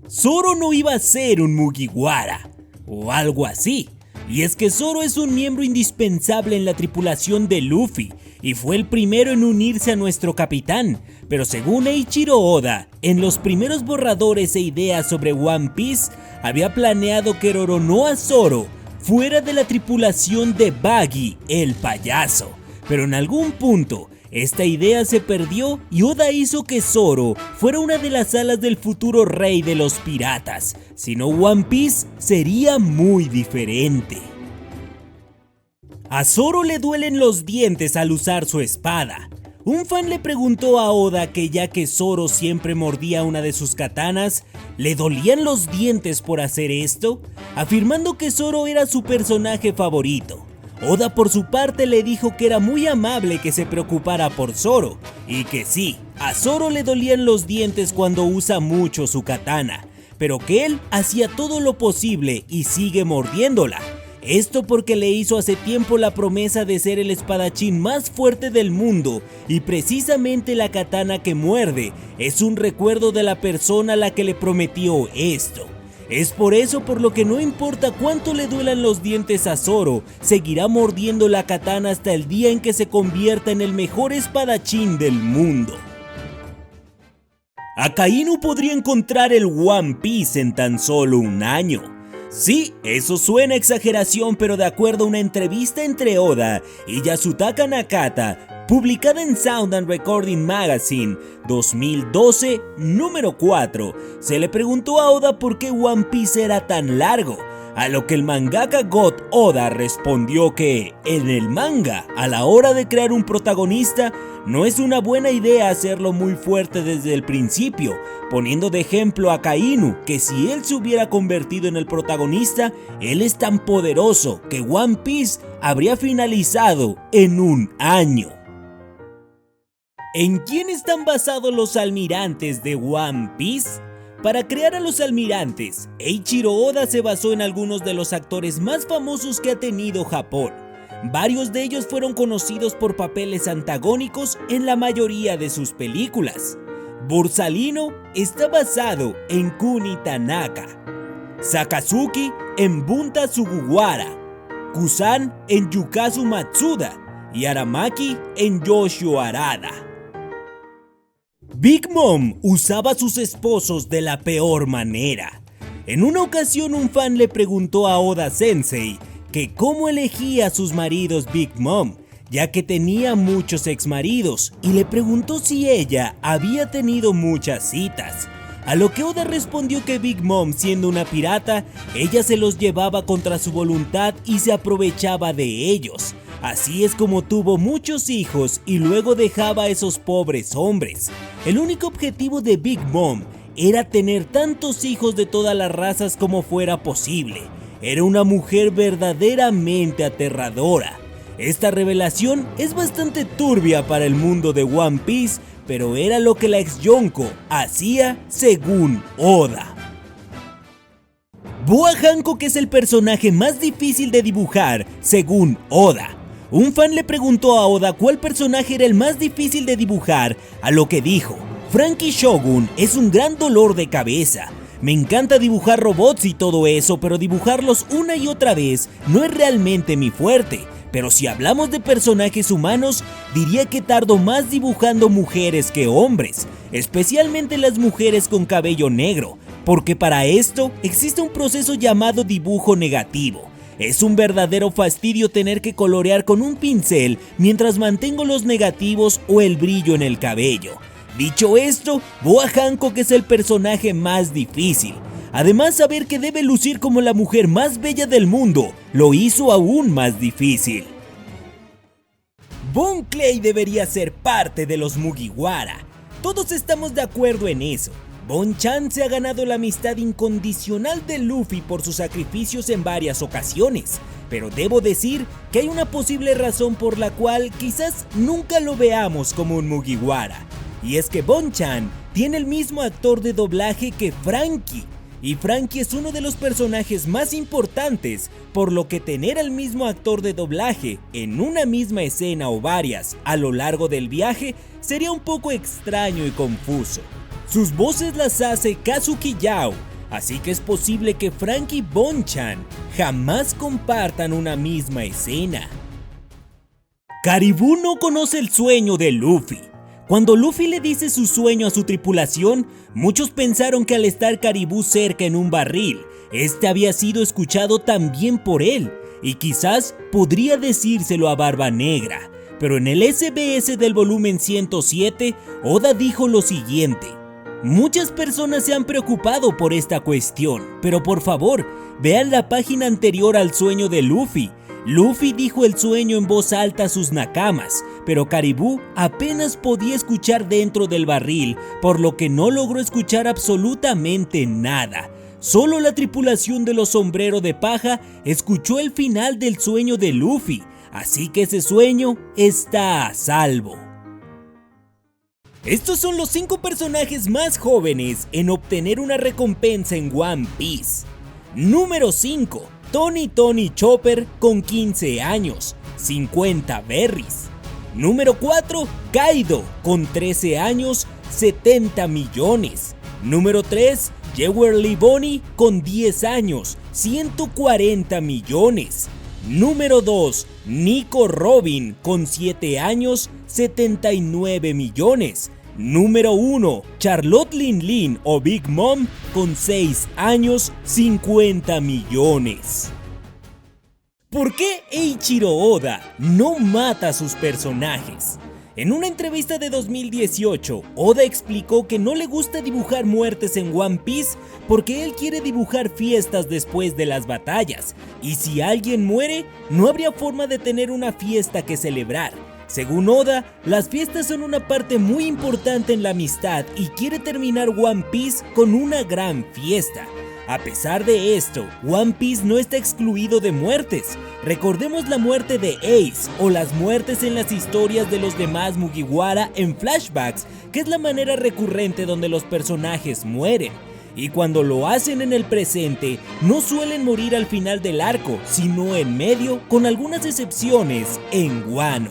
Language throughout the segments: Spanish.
Zoro no iba a ser un Mugiwara, o algo así. Y es que Zoro es un miembro indispensable en la tripulación de Luffy, y fue el primero en unirse a nuestro capitán, pero según Eiichiro Oda, en los primeros borradores e ideas sobre One Piece, había planeado que Roronoa Zoro fuera de la tripulación de Buggy, el payaso, pero en algún punto, esta idea se perdió y Oda hizo que Zoro fuera una de las alas del futuro rey de los piratas, si no One Piece sería muy diferente. A Zoro le duelen los dientes al usar su espada. Un fan le preguntó a Oda que ya que Zoro siempre mordía una de sus katanas, ¿le dolían los dientes por hacer esto? Afirmando que Zoro era su personaje favorito. Oda por su parte le dijo que era muy amable que se preocupara por Zoro, y que sí, a Zoro le dolían los dientes cuando usa mucho su katana, pero que él hacía todo lo posible y sigue mordiéndola. Esto porque le hizo hace tiempo la promesa de ser el espadachín más fuerte del mundo, y precisamente la katana que muerde es un recuerdo de la persona a la que le prometió esto. Es por eso por lo que no importa cuánto le duelan los dientes a Zoro, seguirá mordiendo la katana hasta el día en que se convierta en el mejor espadachín del mundo. Akainu podría encontrar el One Piece en tan solo un año. Sí, eso suena a exageración, pero de acuerdo a una entrevista entre Oda y Yasutaka Nakata, publicada en Sound and Recording Magazine 2012, número 4, se le preguntó a Oda por qué One Piece era tan largo, a lo que el mangaka God Oda respondió que, en el manga, a la hora de crear un protagonista, no es una buena idea hacerlo muy fuerte desde el principio, poniendo de ejemplo a Akainu, que si él se hubiera convertido en el protagonista, él es tan poderoso que One Piece habría finalizado en un año. ¿En quién están basados los almirantes de One Piece? Para crear a los almirantes, Eiichiro Oda se basó en algunos de los actores más famosos que ha tenido Japón. Varios de ellos fueron conocidos por papeles antagónicos en la mayoría de sus películas. Borsalino está basado en Kuni Tanaka, Sakazuki en Bunta Sugawara, Kusan en Yukazu Matsuda y Aramaki en Yoshio Harada. Big Mom usaba a sus esposos de la peor manera. En una ocasión un fan le preguntó a Oda Sensei que cómo elegía a sus maridos Big Mom, ya que tenía muchos exmaridos, y le preguntó si ella había tenido muchas citas. A lo que Oda respondió que Big Mom, siendo una pirata, ella se los llevaba contra su voluntad y se aprovechaba de ellos. Así es como tuvo muchos hijos y luego dejaba a esos pobres hombres. El único objetivo de Big Mom era tener tantos hijos de todas las razas como fuera posible. Era una mujer verdaderamente aterradora. Esta revelación es bastante turbia para el mundo de One Piece, pero era lo que la ex Yonko hacía según Oda. Boa Hancock es el personaje más difícil de dibujar según Oda. Un fan le preguntó a Oda cuál personaje era el más difícil de dibujar, a lo que dijo: Franky Shogun es un gran dolor de cabeza. Me encanta dibujar robots y todo eso, pero dibujarlos una y otra vez no es realmente mi fuerte. Pero si hablamos de personajes humanos, diría que tardo más dibujando mujeres que hombres, especialmente las mujeres con cabello negro, porque para esto existe un proceso llamado dibujo negativo. Es un verdadero fastidio tener que colorear con un pincel mientras mantengo los negativos o el brillo en el cabello. Dicho esto, Boa Hancock es el personaje más difícil. Además, saber que debe lucir como la mujer más bella del mundo lo hizo aún más difícil. Bon Clay debería ser parte de los Mugiwara. Todos estamos de acuerdo en eso. Bon-chan se ha ganado la amistad incondicional de Luffy por sus sacrificios en varias ocasiones, pero debo decir que hay una posible razón por la cual quizás nunca lo veamos como un Mugiwara. Y es que Bon-chan tiene el mismo actor de doblaje que Franky, y Franky es uno de los personajes más importantes, por lo que tener al mismo actor de doblaje en una misma escena o varias a lo largo del viaje sería un poco extraño y confuso. Sus voces las hace Kazuki Yao, así que es posible que Frank y Bonchan jamás compartan una misma escena. Caribou no conoce el sueño de Luffy. Cuando Luffy le dice su sueño a su tripulación, muchos pensaron que al estar Caribou cerca en un barril, este había sido escuchado también por él, y quizás podría decírselo a Barba Negra. Pero en el SBS del volumen 107, Oda dijo lo siguiente: muchas personas se han preocupado por esta cuestión, pero por favor, vean la página anterior al sueño de Luffy. Luffy dijo el sueño en voz alta a sus nakamas, pero Caribou apenas podía escuchar dentro del barril, por lo que no logró escuchar absolutamente nada. Solo la tripulación de los sombreros de paja escuchó el final del sueño de Luffy, así que ese sueño está a salvo. Estos son los 5 personajes más jóvenes en obtener una recompensa en One Piece. Número 5. Tony Chopper con 15 años, 50 berries. Número 4. Kaido con 13 años, 70 millones. Número 3. Jewelry Bonnie con 10 años, 140 millones. Número 2. Nico Robin con 7 años, 79 millones. Número 1. Charlotte Lin o Big Mom con 6 años, 50 millones. ¿Por qué Eiichiro Oda no mata a sus personajes? En una entrevista de 2018, Oda explicó que no le gusta dibujar muertes en One Piece porque él quiere dibujar fiestas después de las batallas, y si alguien muere, no habría forma de tener una fiesta que celebrar. Según Oda, las fiestas son una parte muy importante en la amistad y quiere terminar One Piece con una gran fiesta. A pesar de esto, One Piece no está excluido de muertes. Recordemos la muerte de Ace o las muertes en las historias de los demás Mugiwara en flashbacks, que es la manera recurrente donde los personajes mueren. Y cuando lo hacen en el presente, no suelen morir al final del arco, sino en medio, con algunas excepciones en Wano.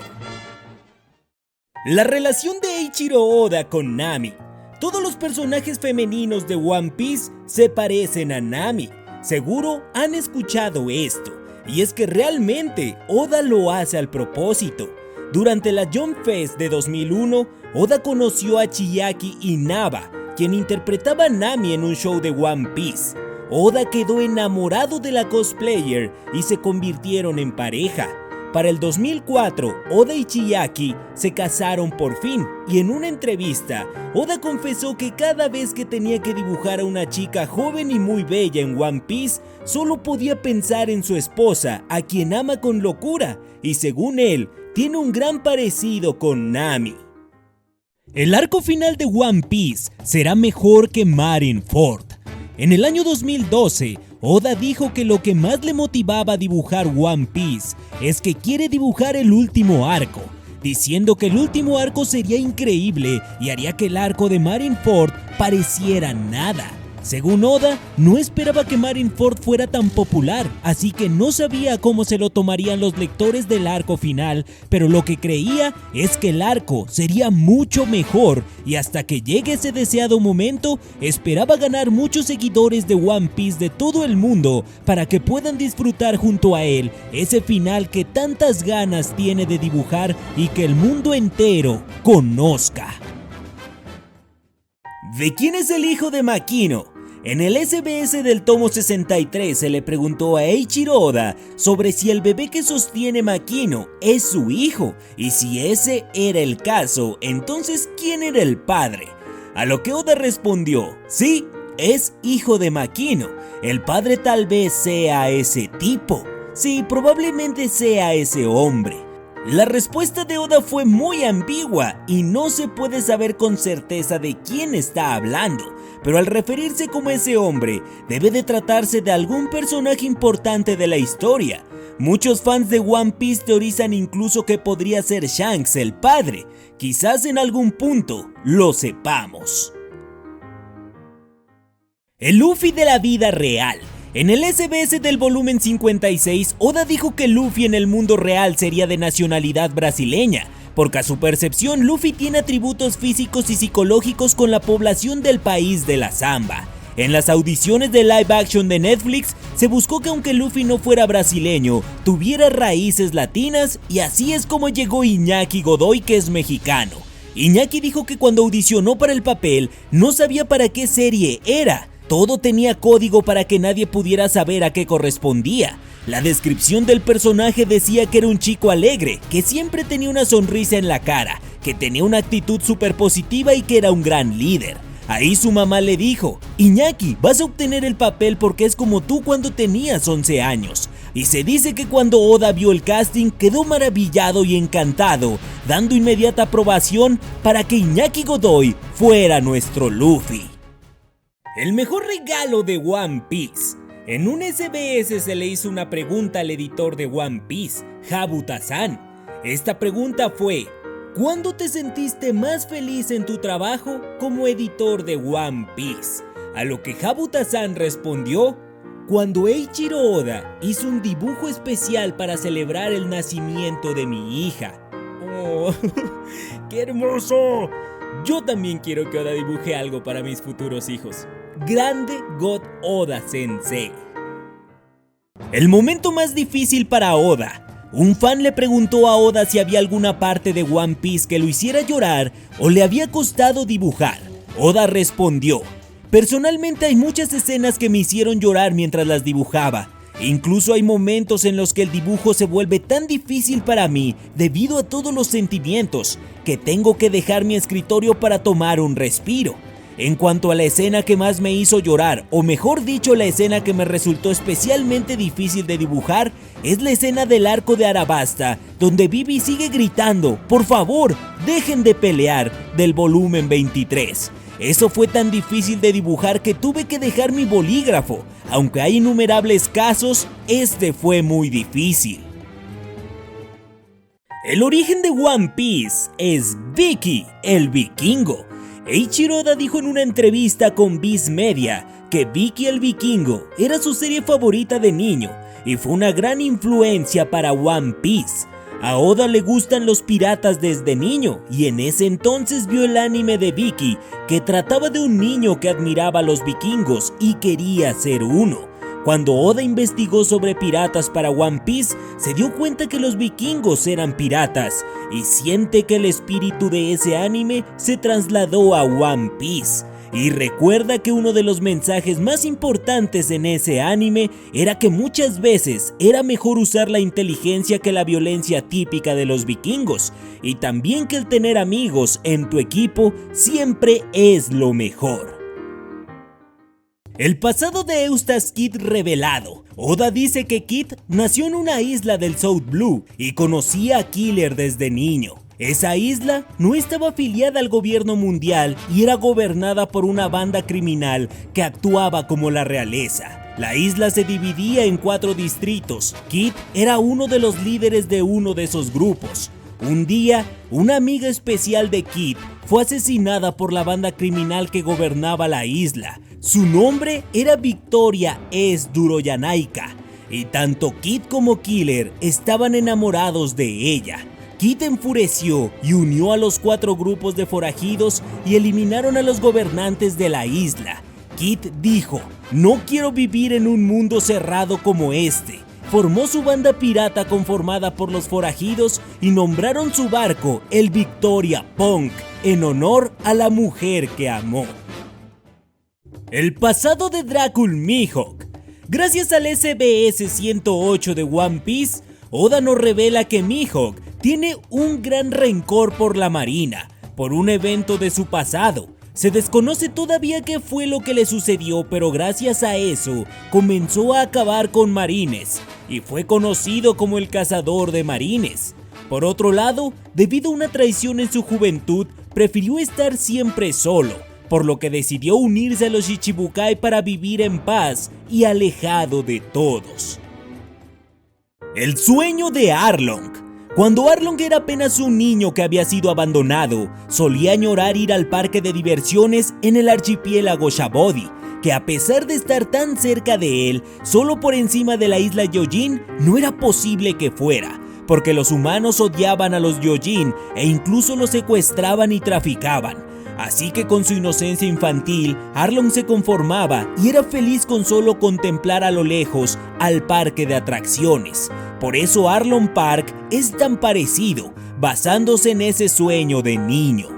La relación de Eiichiro Oda con Nami. Todos los personajes femeninos de One Piece se parecen a Nami. Seguro han escuchado esto, y es que realmente Oda lo hace al propósito. Durante la Jump Fest de 2001, Oda conoció a Chiaki Inaba, quien interpretaba a Nami en un show de One Piece. Oda quedó enamorado de la cosplayer y se convirtieron en pareja. Para el 2004, Oda y Chiaki se casaron por fin, y en una entrevista, Oda confesó que cada vez que tenía que dibujar a una chica joven y muy bella en One Piece, solo podía pensar en su esposa, a quien ama con locura, y según él, tiene un gran parecido con Nami. El arco final de One Piece será mejor que Marineford. En el año 2012, Oda dijo que lo que más le motivaba a dibujar One Piece es que quiere dibujar el último arco, diciendo que el último arco sería increíble y haría que el arco de Marineford pareciera nada. Según Oda, no esperaba que Marineford fuera tan popular, así que no sabía cómo se lo tomarían los lectores del arco final, pero lo que creía es que el arco sería mucho mejor, y hasta que llegue ese deseado momento, esperaba ganar muchos seguidores de One Piece de todo el mundo para que puedan disfrutar junto a él ese final que tantas ganas tiene de dibujar y que el mundo entero conozca. ¿De quién es el hijo de Makino? En el SBS del tomo 63 se le preguntó a Eiichiro Oda sobre si el bebé que sostiene Makino es su hijo, y si ese era el caso, entonces ¿quién era el padre? A lo que Oda respondió: sí, es hijo de Makino, el padre tal vez sea ese tipo, sí, probablemente sea ese hombre. La respuesta de Oda fue muy ambigua y no se puede saber con certeza de quién está hablando, pero al referirse como ese hombre, debe de tratarse de algún personaje importante de la historia. Muchos fans de One Piece teorizan incluso que podría ser Shanks el padre, quizás en algún punto lo sepamos. El Luffy de la vida real. En el SBS del volumen 56, Oda dijo que Luffy en el mundo real sería de nacionalidad brasileña, porque a su percepción Luffy tiene atributos físicos y psicológicos con la población del país de la samba. En las audiciones de live action de Netflix se buscó que aunque Luffy no fuera brasileño, tuviera raíces latinas, y así es como llegó Iñaki Godoy, que es mexicano. Iñaki dijo que cuando audicionó para el papel no sabía para qué serie era, todo tenía código para que nadie pudiera saber a qué correspondía. La descripción del personaje decía que era un chico alegre, que siempre tenía una sonrisa en la cara, que tenía una actitud súper positiva y que era un gran líder. Ahí su mamá le dijo: Iñaki, vas a obtener el papel porque es como tú cuando tenías 11 años. Y se dice que cuando Oda vio el casting quedó maravillado y encantado, dando inmediata aprobación para que Iñaki Godoy fuera nuestro Luffy. El mejor regalo de One Piece. En un SBS se le hizo una pregunta al editor de One Piece, Habuta-san. Esta pregunta fue: ¿cuándo te sentiste más feliz en tu trabajo como editor de One Piece? A lo que Habuta-san respondió: cuando Eiichiro Oda hizo un dibujo especial para celebrar el nacimiento de mi hija. ¡Oh, qué hermoso! Yo también quiero que Oda dibuje algo para mis futuros hijos. Grande God Oda Sensei. El momento más difícil para Oda. Un fan le preguntó a Oda si había alguna parte de One Piece que lo hiciera llorar o le había costado dibujar. Oda respondió: personalmente hay muchas escenas que me hicieron llorar mientras las dibujaba. Incluso hay momentos en los que el dibujo se vuelve tan difícil para mí debido a todos los sentimientos que tengo que dejar mi escritorio para tomar un respiro. En cuanto a la escena que más me hizo llorar, o mejor dicho, la escena que me resultó especialmente difícil de dibujar, es la escena del arco de Arabasta, donde Vivi sigue gritando: por favor, dejen de pelear, del volumen 23. Eso fue tan difícil de dibujar que tuve que dejar mi bolígrafo. Aunque hay innumerables casos, este fue muy difícil. El origen de One Piece es Vicky, el vikingo. Eiichiro Oda dijo en una entrevista con Viz Media que Vicky el Vikingo era su serie favorita de niño y fue una gran influencia para One Piece. A Oda le gustan los piratas desde niño y en ese entonces vio el anime de Vicky, que trataba de un niño que admiraba a los vikingos y quería ser uno. Cuando Oda investigó sobre piratas para One Piece, se dio cuenta que los vikingos eran piratas y siente que el espíritu de ese anime se trasladó a One Piece. Y recuerda que uno de los mensajes más importantes en ese anime era que muchas veces era mejor usar la inteligencia que la violencia típica de los vikingos, y también que el tener amigos en tu equipo siempre es lo mejor. El pasado de Eustace Kid revelado. Oda dice que Kid nació en una isla del South Blue y conocía a Killer desde niño. Esa isla no estaba afiliada al gobierno mundial y era gobernada por una banda criminal que actuaba como la realeza. La isla se dividía en 4 distritos. Kid era uno de los líderes de uno de esos grupos. Un día, una amiga especial de Kid fue asesinada por la banda criminal que gobernaba la isla. Su nombre era Victoria S. Duroyanaika, y tanto Kid como Killer estaban enamorados de ella. Kid enfureció y unió a los 4 grupos de forajidos y eliminaron a los gobernantes de la isla. Kid dijo: no quiero vivir en un mundo cerrado como este. Formó su banda pirata conformada por los forajidos y nombraron su barco el Victoria Punk en honor a la mujer que amó. El pasado de Dracul Mihawk. Gracias al SBS 108 de One Piece, Oda nos revela que Mihawk tiene un gran rencor por la marina, por un evento de su pasado. Se desconoce todavía qué fue lo que le sucedió, pero gracias a eso comenzó a acabar con marines y fue conocido como el cazador de marines. Por otro lado, debido a una traición en su juventud, prefirió estar siempre solo, por lo que decidió unirse a los Shichibukai para vivir en paz y alejado de todos. El sueño de Arlong. Cuando Arlong era apenas un niño que había sido abandonado, solía añorar ir al parque de diversiones en el archipiélago Shabodi, que a pesar de estar tan cerca de él, solo por encima de la isla Yojin, no era posible que fuera. porque los humanos odiaban a los Gyojin e incluso los secuestraban y traficaban. Así que con su inocencia infantil, Arlong se conformaba y era feliz con solo contemplar a lo lejos al parque de atracciones. Por eso Arlong Park es tan parecido, basándose en ese sueño de niño.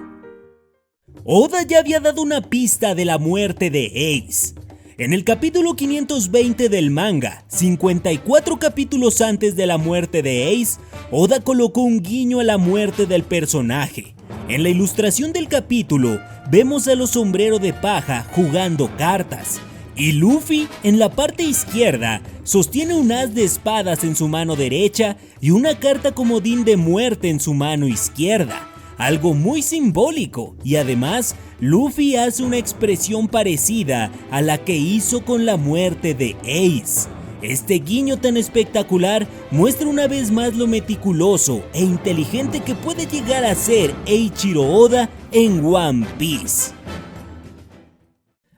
Oda ya había dado una pista de la muerte de Ace. En el capítulo 520 del manga, 54 capítulos antes de la muerte de Ace, Oda colocó un guiño a la muerte del personaje. En la ilustración del capítulo, vemos a los Sombrero de Paja jugando cartas, y Luffy, en la parte izquierda, sostiene un as de espadas en su mano derecha y una carta comodín de muerte en su mano izquierda. Algo muy simbólico, y además Luffy hace una expresión parecida a la que hizo con la muerte de Ace. Este guiño tan espectacular muestra una vez más lo meticuloso e inteligente que puede llegar a ser Eiichiro Oda en One Piece.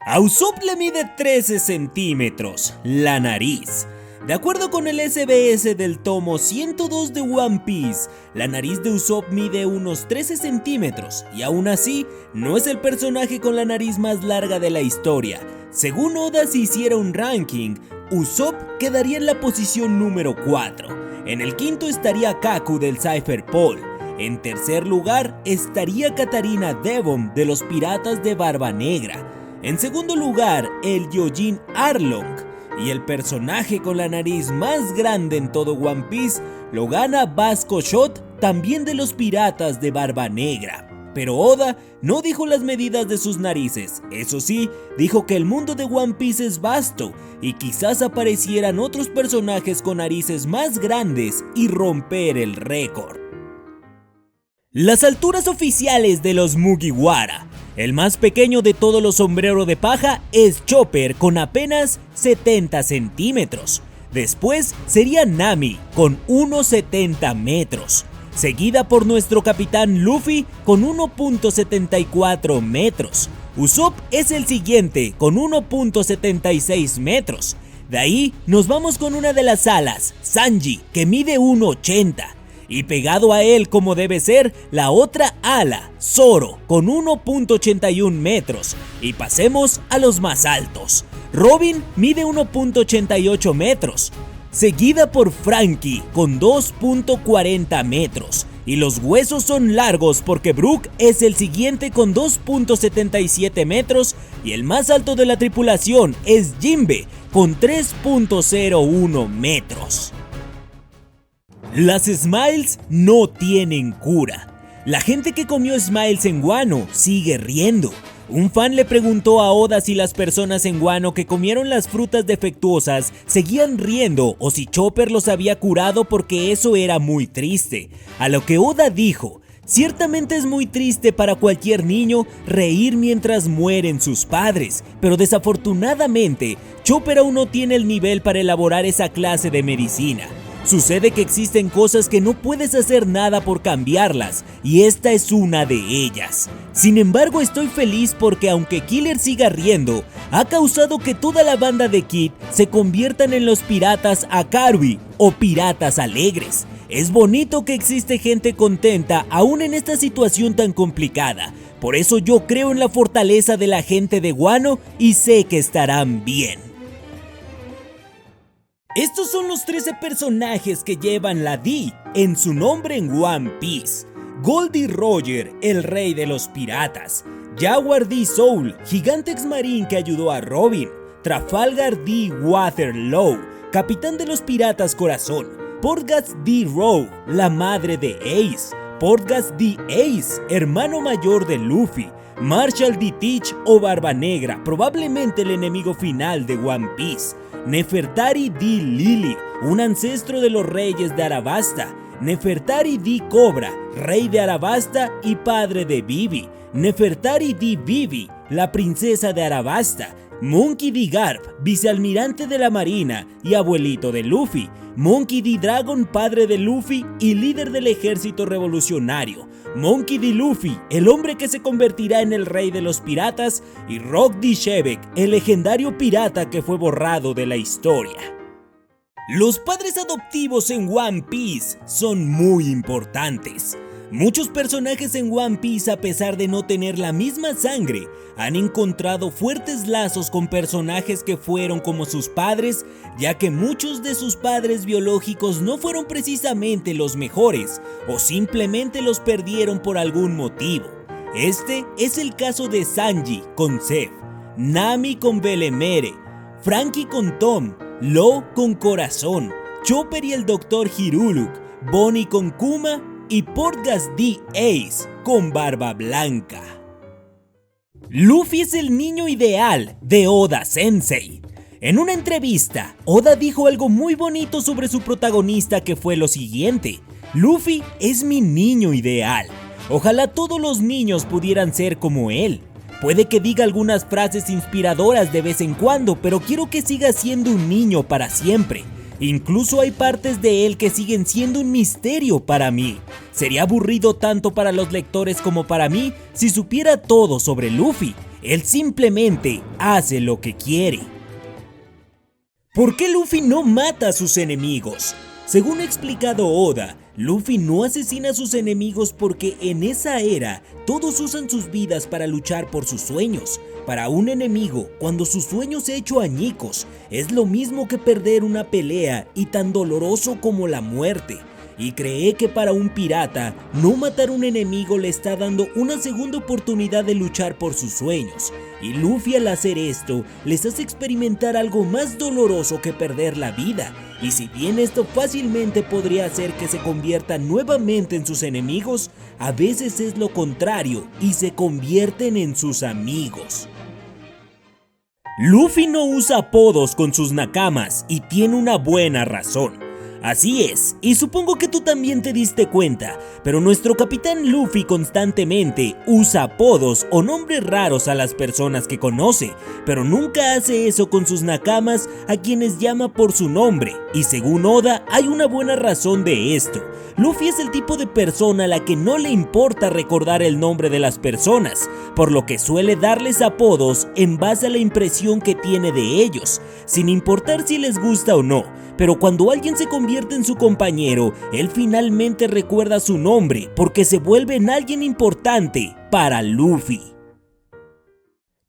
A Usopp le mide 13 centímetros la nariz. De acuerdo con el SBS del tomo 102 de One Piece, la nariz de Usopp mide unos 13 centímetros y aún así no es el personaje con la nariz más larga de la historia. Según Oda, si hiciera un ranking, Usopp quedaría en la posición número 4. En el quinto estaría Kaku del Cypher Pole. En tercer lugar estaría Katarina Devon de los Piratas de Barba Negra. En segundo lugar, el Gyojin Arlong. Y el personaje con la nariz más grande en todo One Piece lo gana Vasco Shot, también de los Piratas de Barba Negra. Pero Oda no dijo las medidas de sus narices, eso sí, dijo que el mundo de One Piece es vasto y quizás aparecieran otros personajes con narices más grandes y romper el récord. Las alturas oficiales de los Mugiwara. El más pequeño de todos los Sombrero de Paja es Chopper con apenas 70 centímetros. Después sería Nami con 1,70 metros. Seguida por nuestro capitán Luffy con 1,74 metros. Usopp es el siguiente con 1,76 metros. De ahí nos vamos con una de las alas, Sanji, que mide 1,80. Y pegado a él como debe ser, la otra ala, Zoro, con 1,81 metros. Y pasemos a los más altos. Robin mide 1,88 metros. Seguida por Franky con 2,40 metros. Y los huesos son largos porque Brook es el siguiente con 2,77 metros. Y el más alto de la tripulación es Jinbe con 3,01 metros. Las Smiles no tienen cura. La gente que comió Smiles en Wano sigue riendo. Un fan le preguntó a Oda si las personas en Wano que comieron las frutas defectuosas seguían riendo o si Chopper los había curado porque eso era muy triste. A lo que Oda dijo: ciertamente es muy triste para cualquier niño reír mientras mueren sus padres, pero desafortunadamente Chopper aún no tiene el nivel para elaborar esa clase de medicina. Sucede que existen cosas que no puedes hacer nada por cambiarlas, y esta es una de ellas. Sin embargo, estoy feliz porque aunque Killer siga riendo, ha causado que toda la banda de Kid se conviertan en los piratas Akarui o piratas alegres. Es bonito que existe gente contenta aún en esta situación tan complicada. Por eso yo creo en la fortaleza de la gente de Wano y sé que estarán bien. Estos son los 13 personajes que llevan la D en su nombre en One Piece. Goldie Roger, el rey de los piratas. Jaguar D. Soul, gigante ex-marín que ayudó a Robin. Trafalgar D. Waterloo, capitán de los piratas corazón. Portgas D. Rowe, la madre de Ace. Portgas D. Ace, hermano mayor de Luffy. Marshall D. Teach o Barba Negra, probablemente el enemigo final de One Piece. Nefertari D. Lily, un ancestro de los reyes de Arabasta. Nefertari D. Cobra, rey de Arabasta y padre de Vivi. Nefertari D. Vivi, la princesa de Arabasta. Monkey D. Garp, vicealmirante de la marina y abuelito de Luffy. Monkey D. Dragon, padre de Luffy y líder del ejército revolucionario. Monkey D. Luffy, el hombre que se convertirá en el rey de los piratas, y Rock D. Shebeck, el legendario pirata que fue borrado de la historia. Los padres adoptivos en One Piece son muy importantes. Muchos personajes en One Piece, a pesar de no tener la misma sangre, han encontrado fuertes lazos con personajes que fueron como sus padres, ya que muchos de sus padres biológicos no fueron precisamente los mejores, o simplemente los perdieron por algún motivo. Este es el caso de Sanji con Zeff, Nami con Belemere, Franky con Tom, Law con Corazón, Chopper y el Dr. Hiruluk, Bonnie con Kuma y Portgas D. Ace con Barba Blanca. Luffy es el niño ideal de Oda Sensei. En una entrevista, Oda dijo algo muy bonito sobre su protagonista, que fue lo siguiente: Luffy es mi niño ideal. Ojalá todos los niños pudieran ser como él. Puede que diga algunas frases inspiradoras de vez en cuando, pero quiero que siga siendo un niño para siempre. Incluso hay partes de él que siguen siendo un misterio para mí. Sería aburrido tanto para los lectores como para mí si supiera todo sobre Luffy. Él simplemente hace lo que quiere. ¿Por qué Luffy no mata a sus enemigos? Según ha explicado Oda, Luffy no asesina a sus enemigos porque en esa era todos usan sus vidas para luchar por sus sueños. Para un enemigo, cuando su sueño se ha hecho añicos, es lo mismo que perder una pelea y tan doloroso como la muerte. Y cree que para un pirata, no matar a un enemigo le está dando una segunda oportunidad de luchar por sus sueños. Y Luffy, al hacer esto, les hace experimentar algo más doloroso que perder la vida. Y si bien esto fácilmente podría hacer que se conviertan nuevamente en sus enemigos, a veces es lo contrario y se convierten en sus amigos. Luffy no usa apodos con sus nakamas y tiene una buena razón. Así es, y supongo que tú también te diste cuenta, pero nuestro capitán Luffy constantemente usa apodos o nombres raros a las personas que conoce, pero nunca hace eso con sus nakamas, a quienes llama por su nombre, y según Oda hay una buena razón de esto. Luffy es el tipo de persona a la que no le importa recordar el nombre de las personas, por lo que suele darles apodos en base a la impresión que tiene de ellos, sin importar si les gusta o no. Pero cuando alguien se convierte en su compañero, él finalmente recuerda su nombre porque se vuelve en alguien importante para Luffy.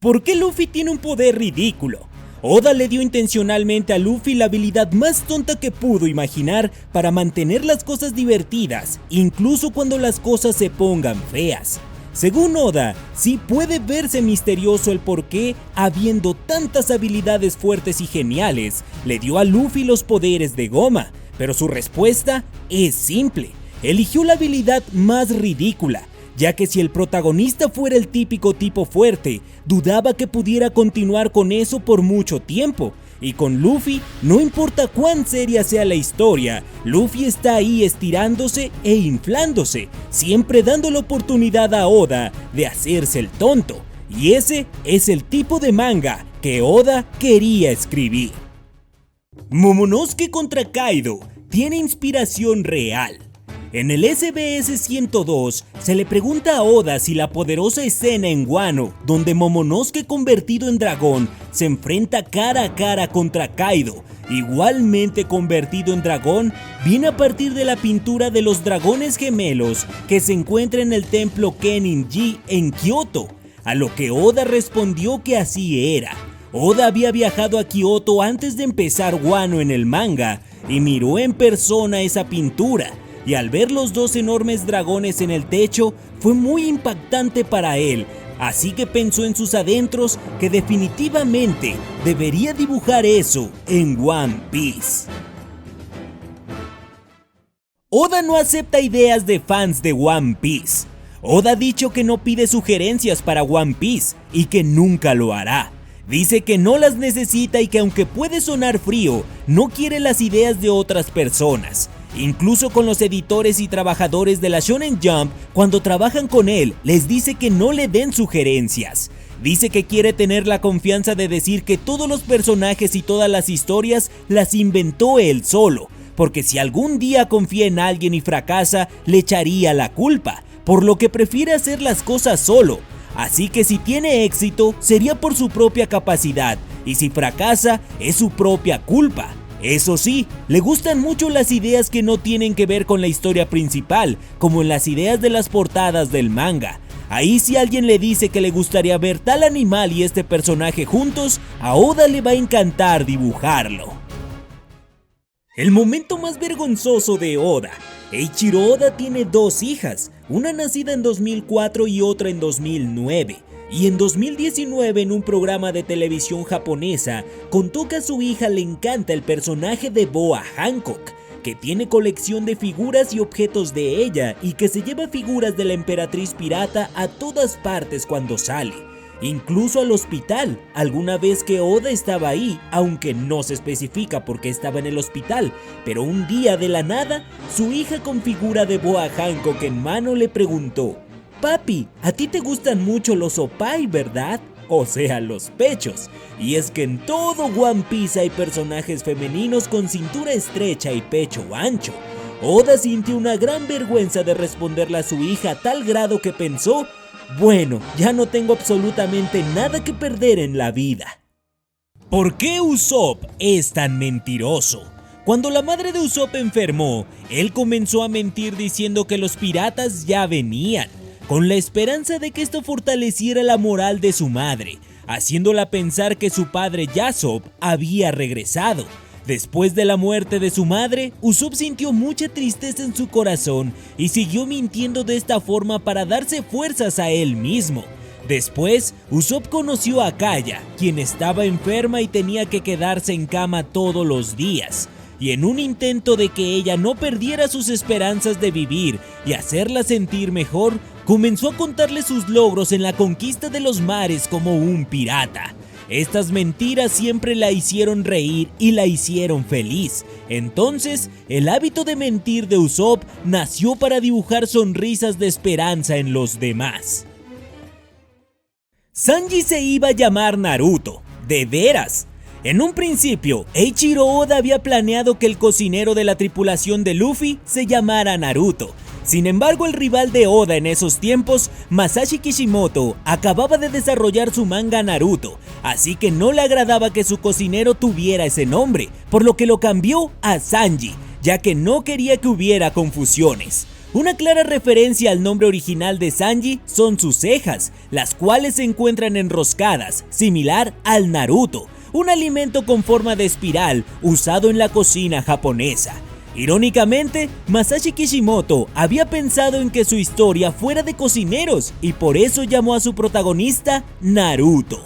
¿Por qué Luffy tiene un poder ridículo? Oda le dio intencionalmente a Luffy la habilidad más tonta que pudo imaginar para mantener las cosas divertidas, incluso cuando las cosas se pongan feas. Según Oda, sí puede verse misterioso el por qué, habiendo tantas habilidades fuertes y geniales, le dio a Luffy los poderes de goma, pero su respuesta es simple: eligió la habilidad más ridícula, ya que si el protagonista fuera el típico tipo fuerte, dudaba que pudiera continuar con eso por mucho tiempo. Y con Luffy, no importa cuán seria sea la historia, Luffy está ahí estirándose e inflándose, siempre dando la oportunidad a Oda de hacerse el tonto. Y ese es el tipo de manga que Oda quería escribir. Momonosuke contra Kaido tiene inspiración real. En el SBS 102 se le pregunta a Oda si la poderosa escena en Wano, donde Momonosuke convertido en dragón se enfrenta cara a cara contra Kaido, igualmente convertido en dragón, viene a partir de la pintura de los dragones gemelos que se encuentra en el templo Kennin-ji en Kioto, a lo que Oda respondió que así era. Oda había viajado a Kioto antes de empezar Wano en el manga y miró en persona esa pintura. Y al ver los dos enormes dragones en el techo, fue muy impactante para él, así que pensó en sus adentros que definitivamente debería dibujar eso en One Piece. Oda no acepta ideas de fans de One Piece. Oda ha dicho que no pide sugerencias para One Piece y que nunca lo hará. Dice que no las necesita y que aunque puede sonar frío, no quiere las ideas de otras personas. Incluso con los editores y trabajadores de la Shonen Jump, cuando trabajan con él, les dice que no le den sugerencias. Dice que quiere tener la confianza de decir que todos los personajes y todas las historias las inventó él solo, porque si algún día confía en alguien y fracasa, le echaría la culpa, por lo que prefiere hacer las cosas solo. Así que si tiene éxito, sería por su propia capacidad, y si fracasa, es su propia culpa. Eso sí, le gustan mucho las ideas que no tienen que ver con la historia principal, como en las ideas de las portadas del manga. Ahí si alguien le dice que le gustaría ver tal animal y este personaje juntos, a Oda le va a encantar dibujarlo. El momento más vergonzoso de Oda. Eiichiro Oda tiene dos hijas, una nacida en 2004 y otra en 2009. Y en 2019 en un programa de televisión japonesa contó que a su hija le encanta el personaje de Boa Hancock, que tiene colección de figuras y objetos de ella y que se lleva figuras de la emperatriz pirata a todas partes cuando sale, incluso al hospital, alguna vez que Oda estaba ahí, aunque no se especifica por qué estaba en el hospital, pero un día de la nada, su hija con figura de Boa Hancock en mano le preguntó: «Papi, a ti te gustan mucho los opai, ¿verdad?», o sea, los pechos. Y es que en todo One Piece hay personajes femeninos con cintura estrecha y pecho ancho. Oda sintió una gran vergüenza de responderle a su hija a tal grado que pensó: bueno, ya no tengo absolutamente nada que perder en la vida. ¿Por qué Usopp es tan mentiroso? Cuando la madre de Usopp enfermó, él comenzó a mentir diciendo que los piratas ya venían, con la esperanza de que esto fortaleciera la moral de su madre, haciéndola pensar que su padre Yasopp había regresado. Después de la muerte de su madre, Usopp sintió mucha tristeza en su corazón y siguió mintiendo de esta forma para darse fuerzas a él mismo. Después, Usopp conoció a Kaya, quien estaba enferma y tenía que quedarse en cama todos los días. Y en un intento de que ella no perdiera sus esperanzas de vivir y hacerla sentir mejor, comenzó a contarle sus logros en la conquista de los mares como un pirata. Estas mentiras siempre la hicieron reír y la hicieron feliz. Entonces, el hábito de mentir de Usopp nació para dibujar sonrisas de esperanza en los demás. Sanji se iba a llamar Naruto, de veras. En un principio, Eiichiro Oda había planeado que el cocinero de la tripulación de Luffy se llamara Naruto. Sin embargo, el rival de Oda en esos tiempos, Masashi Kishimoto, acababa de desarrollar su manga Naruto, así que no le agradaba que su cocinero tuviera ese nombre, por lo que lo cambió a Sanji, ya que no quería que hubiera confusiones. Una clara referencia al nombre original de Sanji son sus cejas, las cuales se encuentran enroscadas, similar al Naruto, un alimento con forma de espiral usado en la cocina japonesa. Irónicamente, Masashi Kishimoto había pensado en que su historia fuera de cocineros y por eso llamó a su protagonista Naruto.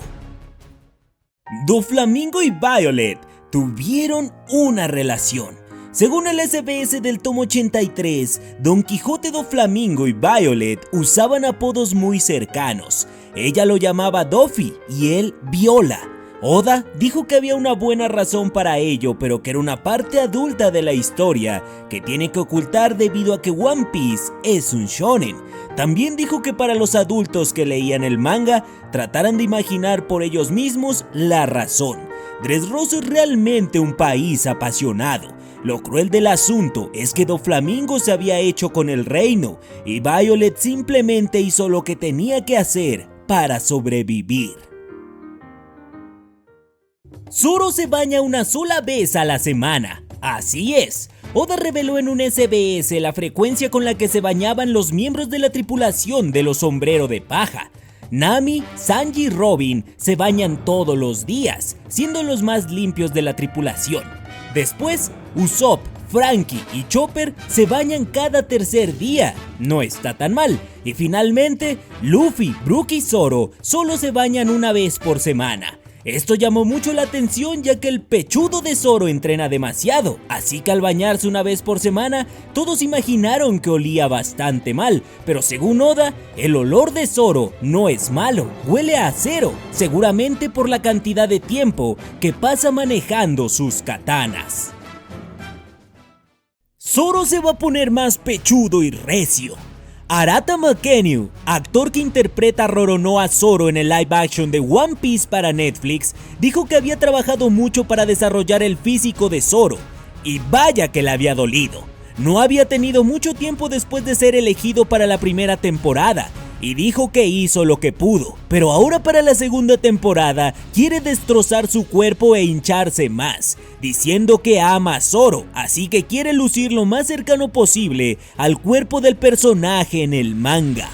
Doflamingo y Violet tuvieron una relación. Según el SBS del tomo 83, Don Quijote, Doflamingo y Violet usaban apodos muy cercanos. Ella lo llamaba Doffy y él Viola. Oda dijo que había una buena razón para ello, pero que era una parte adulta de la historia que tiene que ocultar debido a que One Piece es un shonen. También dijo que para los adultos que leían el manga, trataran de imaginar por ellos mismos la razón. Dressrosa es realmente un país apasionado. Lo cruel del asunto es que Doflamingo se había hecho con el reino y Violet simplemente hizo lo que tenía que hacer para sobrevivir. Zoro se baña una sola vez a la semana. Así es, Oda reveló en un SBS la frecuencia con la que se bañaban los miembros de la tripulación de los Sombrero de Paja. Nami, Sanji y Robin se bañan todos los días, siendo los más limpios de la tripulación. Después, Usopp, Franky y Chopper se bañan cada tercer día, no está tan mal. Y finalmente, Luffy, Brook y Zoro solo se bañan una vez por semana. Esto llamó mucho la atención ya que el pechudo de Zoro entrena demasiado, así que al bañarse una vez por semana, todos imaginaron que olía bastante mal, pero según Oda, el olor de Zoro no es malo, huele a acero, seguramente por la cantidad de tiempo que pasa manejando sus katanas. Zoro se va a poner más pechudo y recio. Arata McKenna, actor que interpreta a Roronoa Zoro en el live action de One Piece para Netflix, dijo que había trabajado mucho para desarrollar el físico de Zoro, y vaya que le había dolido. No había tenido mucho tiempo después de ser elegido para la primera temporada, y dijo que hizo lo que pudo, pero ahora para la segunda temporada quiere destrozar su cuerpo e hincharse más, diciendo que ama a Zoro, así que quiere lucir lo más cercano posible al cuerpo del personaje en el manga.